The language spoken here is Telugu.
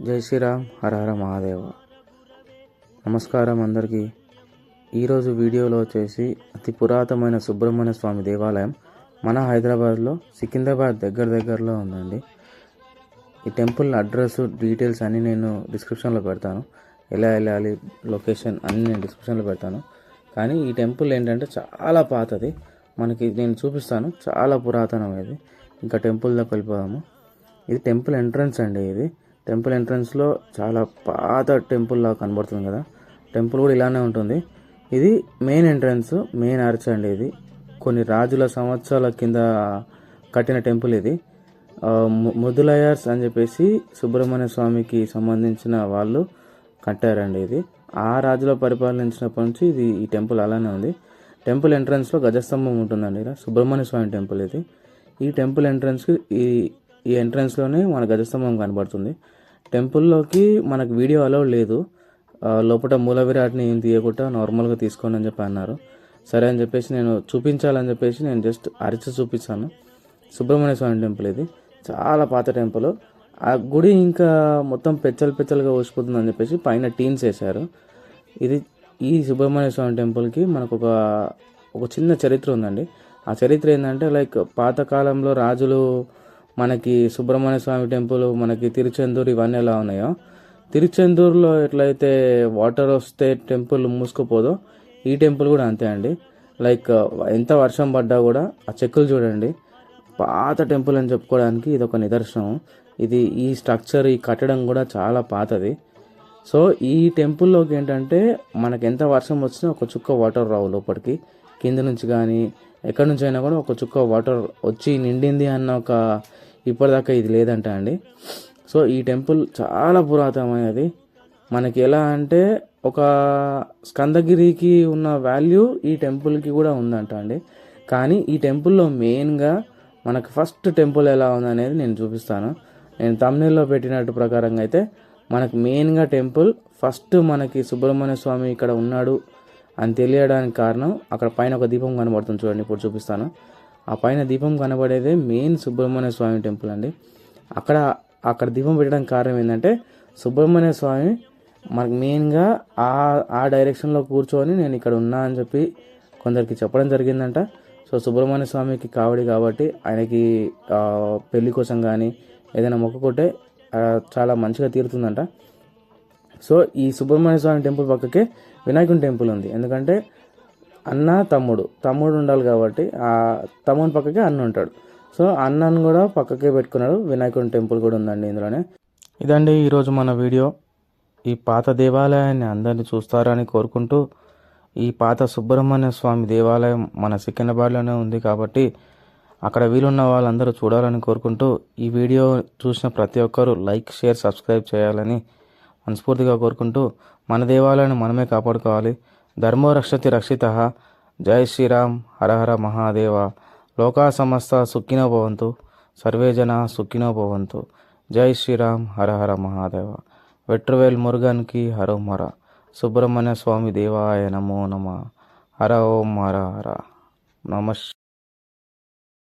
జై శ్రీరామ్, హర హర మహాదేవ. నమస్కారం అందరికీ. ఈరోజు వీడియోలో వచ్చేసి అతి పురాతనమైన సుబ్రహ్మణ్య స్వామి దేవాలయం మన హైదరాబాద్లో సికింద్రాబాద్ దగ్గరలో ఉందండి. ఈ టెంపుల్ అడ్రస్ డీటెయిల్స్ అన్నీ నేను డిస్క్రిప్షన్లో పెడతాను. ఎలా వెళ్ళాలి, లొకేషన్ అన్నీ నేను డిస్క్రిప్షన్లో పెడతాను. కానీ ఈ టెంపుల్ ఏంటంటే చాలా పాతది, మనకి నేను చూపిస్తాను. చాలా పురాతనమైనది. ఇంకా టెంపుల్ దగ్గరికి వెళ్ళిపోదాము. ఇది టెంపుల్ ఎంట్రన్స్ అండి. ఇది టెంపుల్ ఎంట్రన్స్లో చాలా పాత టెంపుల్ లాగా కనబడుతుంది కదా. టెంపుల్ కూడా ఇలానే ఉంటుంది. ఇది మెయిన్ ఎంట్రన్స్, మెయిన్ ఆర్చ్ అండి. ఇది కొన్ని రాజుల సంవత్సరాల కింద కట్టిన టెంపుల్ ఇది. ముదులయర్స్ అని చెప్పేసి సుబ్రహ్మణ్య స్వామికి సంబంధించిన వాళ్ళు కట్టారండి. ఇది ఆ రాజుల పరిపాలించినప్పటి నుంచి ఈ టెంపుల్ అలానే ఉంది. టెంపుల్ ఎంట్రన్స్లో గజస్తంభం ఉంటుందండి. ఇలా సుబ్రహ్మణ్య స్వామి టెంపుల్ ఇది. ఈ టెంపుల్ ఎంట్రన్స్కి ఈ ఎంట్రన్స్లోనే మన గజస్తంభం కనబడుతుంది. టెంపుల్లోకి మనకు వీడియో అలౌడ్ లేదు. లోపల మూల విరాట్ని ఏం తీయకుండా నార్మల్గా తీసుకోండి అని చెప్పి అన్నారు. సరే అని చెప్పేసి నేను చూపించాలని చెప్పేసి నేను జస్ట్ అరిచి చూపిస్తాను. సుబ్రహ్మణ్య స్వామి టెంపుల్ ఇది. చాలా పాత టెంపుల్. ఆ గుడి ఇంకా మొత్తం పెచ్చలుగా ఊసిపోతుందని చెప్పేసి పైన టీన్స్ వేశారు. ఈ సుబ్రహ్మణ్య స్వామి టెంపుల్కి మనకు ఒక చిన్న చరిత్ర ఉందండి. ఆ చరిత్ర ఏంటంటే పాతకాలంలో రాజులు మనకి సుబ్రహ్మణ్య స్వామి టెంపుల్, మనకి తిరుచెందూరు ఇవన్నీ ఎలా ఉన్నాయో, తిరుచెందూరులో ఎట్లయితే వాటర్ వస్తే టెంపుల్ మూసుకుపోదో ఈ టెంపుల్ కూడా అంతే అండి. ఎంత వర్షం పడ్డా కూడా ఆ చెక్కులు చూడండి. పాత టెంపుల్ అని చెప్పుకోవడానికి ఇది ఒక నిదర్శనం. ఈ స్ట్రక్చర్, ఈ కట్టడం కూడా చాలా పాతది. సో ఈ టెంపుల్లోకి ఏంటంటే మనకి ఎంత వర్షం వచ్చినా ఒక చుక్క వాటర్ రావు లోపలికి. కింద నుంచి కానీ ఎక్కడి నుంచి అయినా కూడా ఒక చుక్క వాటర్ వచ్చి నిండింది అన్న ఇప్పటిదాకా ఇది లేదంట అండి. సో ఈ టెంపుల్ చాలా పురాతనమైనది. మనకి ఎలా అంటే ఒక స్కందగిరికి ఉన్న వాల్యూ ఈ టెంపుల్కి కూడా ఉందంట అండి. కానీ ఈ టెంపుల్లో మెయిన్గా మనకు ఫస్ట్ టెంపుల్ ఎలా ఉందనేది నేను చూపిస్తాను. నేను తమ్నెల్లో పెట్టినట్టు ప్రకారంగా అయితే మనకు మెయిన్గా టెంపుల్ ఫస్ట్ మనకి సుబ్రహ్మణ్య స్వామి ఇక్కడ ఉన్నాడు అని తెలియడానికి కారణం అక్కడ పైన ఒక దీపం కనబడుతుంది చూడండి. ఇప్పుడు చూపిస్తాను. ఆ పైన దీపం కనబడేదే మెయిన్ సుబ్రహ్మణ్య స్వామి టెంపుల్ అండి. అక్కడ దీపం పెట్టడానికి కారణం ఏంటంటే సుబ్రహ్మణ్య స్వామి మనకు మెయిన్గా ఆ డైరెక్షన్లో కూర్చొని నేను ఇక్కడ ఉన్నా అని చెప్పి కొందరికి చెప్పడం జరిగిందంట. సో సుబ్రహ్మణ్య స్వామికి కావడి కాబట్టి ఆయనకి పెళ్లి కోసం కానీ ఏదైనా మొక్కుకుంటే చాలా మంచిగా తీరుతుందంట. సో ఈ సుబ్రహ్మణ్య స్వామి టెంపుల్ పక్కకే వినాయకుని టెంపుల్ ఉంది. ఎందుకంటే అన్న తమ్ముడు ఉండాలి కాబట్టి ఆ తమ్ముని పక్కకే అన్న ఉంటాడు. సో అన్నను కూడా పక్కకే పెట్టుకున్నాడు. వినాయకుని టెంపుల్ కూడా ఉందండి ఇందులోనే. ఇదండి ఈరోజు మన వీడియో. ఈ పాత దేవాలయాన్ని అందరినీ చూస్తారని కోరుకుంటూ, ఈ పాత సుబ్రహ్మణ్య స్వామి దేవాలయం మన సికింద్రాబాద్లోనే ఉంది కాబట్టి అక్కడ వీలున్న వాళ్ళందరూ చూడాలని కోరుకుంటూ, ఈ వీడియో చూసిన ప్రతి ఒక్కరూ లైక్, షేర్, సబ్స్క్రైబ్ చేయాలని మనస్ఫూర్తిగా కోరుకుంటూ, మన దేవాలయాన్ని మనమే కాపాడుకోవాలి. ధర్మో రక్షతి రక్షితః. జై శ్రీరామ్, హర హర మహాదేవ. లోకా సమస్త సుఖినో భవంతు, సర్వే జన సుఖినో భవంతు. జై శ్రీరామ్, హర హర మహాదేవ. వెట్రువేల్ మురుగన్కి హరోమర. సుబ్రహ్మణ్య స్వామి దేవాయ నమో నమ. హర ఓం హర హర నమ.